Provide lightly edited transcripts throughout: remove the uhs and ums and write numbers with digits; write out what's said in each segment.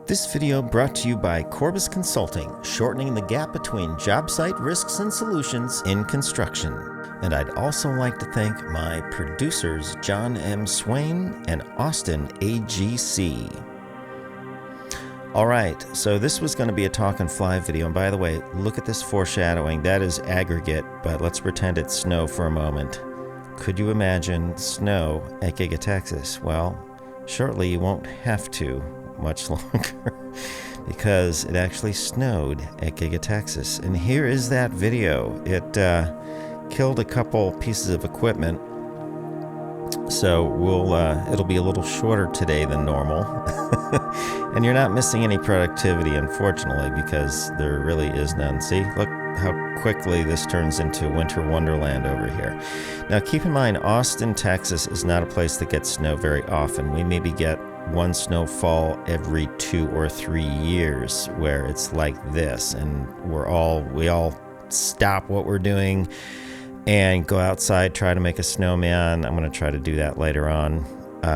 This video brought to you by Corbis Consulting, shortening the gap between job site risks and solutions in construction. And I'd also like to thank my producers, John M. Swain and Austin AGC. All right, so this was going to be a talk and fly video. And by the way, look at this foreshadowing. That is aggregate, but let's pretend it's snow for a moment. Could you imagine snow at GIGA, Texas? Well, shortly you won't have to much longer because it actually snowed at GIGA, Texas. And here is that video. It killed a couple pieces of equipment, so it'll be a little shorter today than normal. And you're not missing any productivity, unfortunately, because there really is none. See, look how quickly this turns into winter wonderland over here. Now keep in mind, Austin, Texas is not a place that gets snow very often. We maybe get one snowfall every 2 or 3 years where it's like this, and we all stop what we're doing and go outside, try to make a snowman. I'm going to try to do that later on.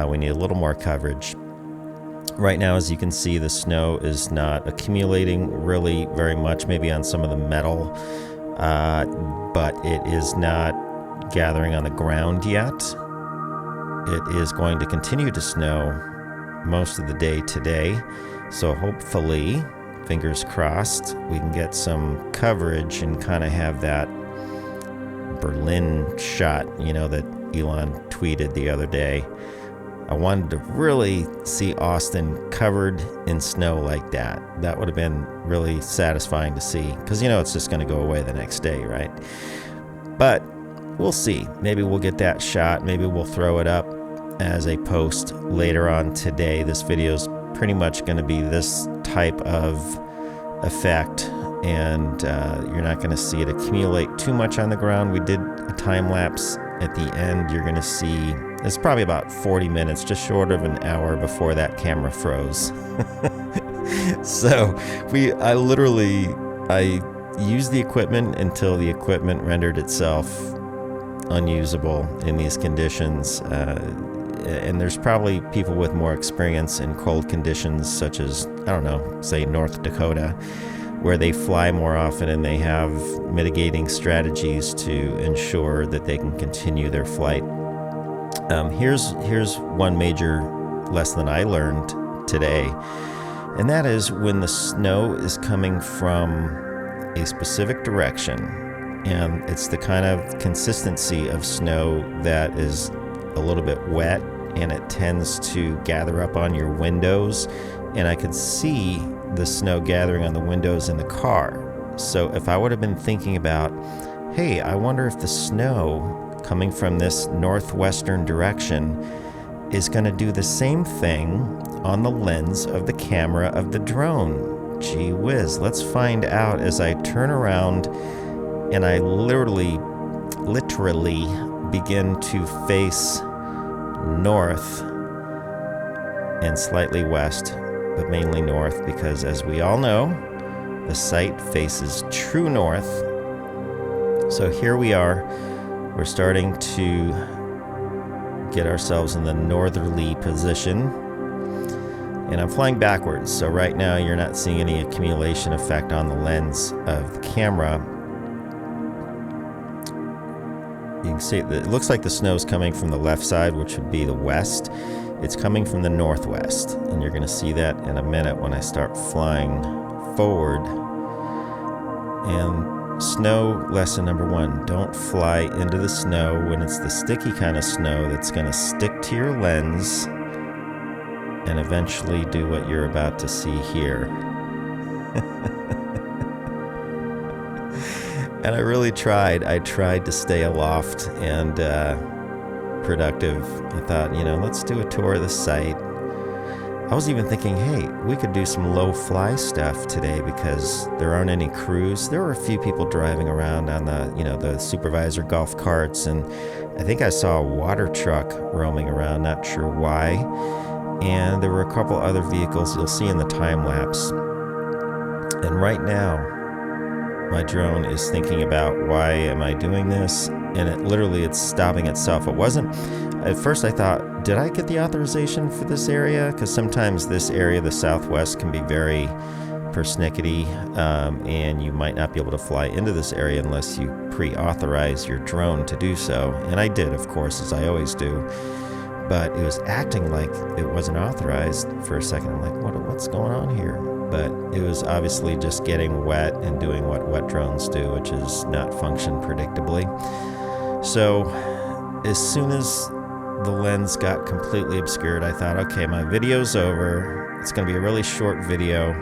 We need a little more coverage. Right now, as you can see, the snow is not accumulating really very much, maybe on some of the metal, but it is not gathering on the ground yet. It is going to continue to snow most of the day today, so hopefully, fingers crossed, we can get some coverage and kind of have that Berlin shot, that Elon tweeted the other day. I wanted to really see Austin covered in snow like that. That would have been really satisfying to see, because it's just going to go away the next day, right? But we'll see. Maybe we'll get that shot. Maybe we'll throw it up as a post later on today. This video is pretty much going to be this type of effect, and you're not going to see it accumulate too much on the ground. We did a time lapse at the end. You're going to see it's probably about 40 minutes, just short of an hour before that camera froze. So I used the equipment until the equipment rendered itself unusable in these conditions. And there's probably people with more experience in cold conditions, such as, say North Dakota, where they fly more often and they have mitigating strategies to ensure that they can continue their flight. Here's one major lesson I learned today, and that is when the snow is coming from a specific direction, and it's the kind of consistency of snow that is a little bit wet, and it tends to gather up on your windows, and I could see the snow gathering on the windows in the car. So if I would have been thinking about, hey, I wonder if the snow coming from this northwestern direction is going to do the same thing on the lens of the camera of the drone. Gee whiz, let's find out as I turn around and I literally begin to face north and slightly west, but mainly north, because as we all know, the site faces true north. So here we are. We're starting to get ourselves in the northerly position, and I'm flying backwards. So right now you're not seeing any accumulation effect on the lens of the camera. You can see that it looks like the snow is coming from the left side, which would be the west. It's coming from the northwest, and you're going to see that in a minute when I start flying forward. And snow lesson number 1, don't fly into the snow when it's the sticky kind of snow that's going to stick to your lens and eventually do what you're about to see here. And I really tried. I tried to stay aloft and productive. I thought, let's do a tour of the site. I was even thinking, hey, we could do some low fly stuff today because there aren't any crews. There were a few people driving around on the supervisor golf carts, and I think I saw a water truck roaming around, not sure why. And there were a couple other vehicles you'll see in the time lapse. And right now, my drone is thinking about, why am I doing this? and it's stopping itself. It wasn't, at first I thought, did I get the authorization for this area? Because sometimes this area, the Southwest, can be very persnickety, and you might not be able to fly into this area unless you pre-authorize your drone to do so. And I did, of course, as I always do. But it was acting like it wasn't authorized for a second. I'm like, what's going on here? But it was obviously just getting wet and doing what wet drones do, which is not function predictably. So as soon as the lens got completely obscured, I thought, okay, my video's over. It's going to be a really short video.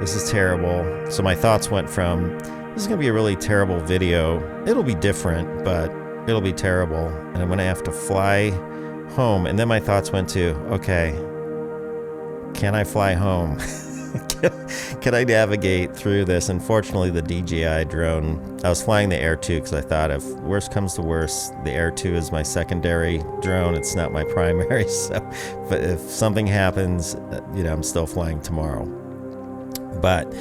This is terrible. So my thoughts went from, this is going to be a really terrible video. It'll be different, but it'll be terrible. And I'm going to have to fly home. And then my thoughts went to, okay, can I fly home? Can I navigate through this? Unfortunately, the DJI drone, I was flying the Air 2 because I thought if worst comes to worst, the Air 2 is my secondary drone. It's not my primary. So, but if something happens, I'm still flying tomorrow. But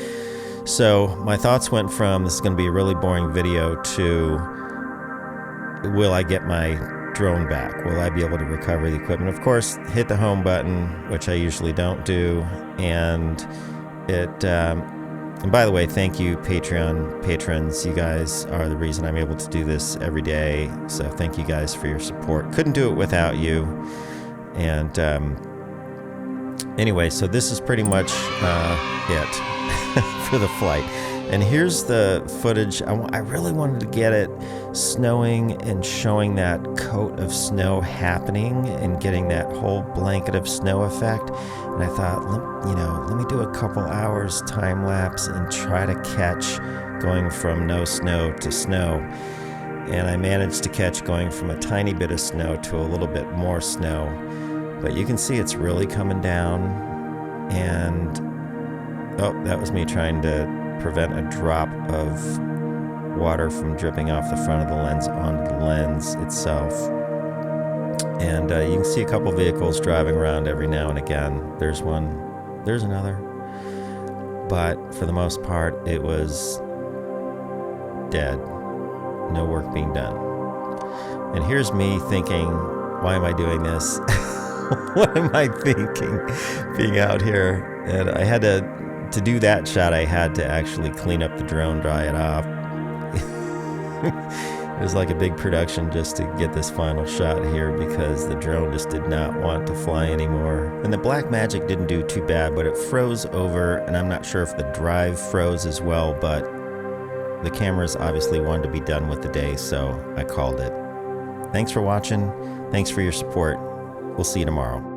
so my thoughts went from, this is going to be a really boring video, to will I get my drone back? Will I be able to recover the equipment? Of course, hit the home button, which I usually don't do. And and by the way, thank you, Patreon patrons. You guys are the reason I'm able to do this every day. So thank you guys for your support. Couldn't do it without you. And anyway, so this is pretty much it for the flight. And here's the footage. I really wanted to get it snowing and showing that coat of snow happening and getting that whole blanket of snow effect. And I thought, let me do a couple hours time lapse and try to catch going from no snow to snow. And I managed to catch going from a tiny bit of snow to a little bit more snow. But you can see it's really coming down. And oh, that was me trying to prevent a drop of water from dripping off the front of the lens onto the lens itself. And you can see a couple vehicles driving around every now and again. There's one, there's another. But for the most part, it was dead. No work being done. And here's me thinking, why am I doing this? What am I thinking being out here? And I had to do that shot, I had to actually clean up the drone, dry it off. It was like a big production just to get this final shot here because the drone just did not want to fly anymore. And the black magic didn't do too bad, but it froze over, and I'm not sure if the drive froze as well, but the cameras obviously wanted to be done with the day, so I called it. Thanks for watching. Thanks for your support. We'll see you tomorrow.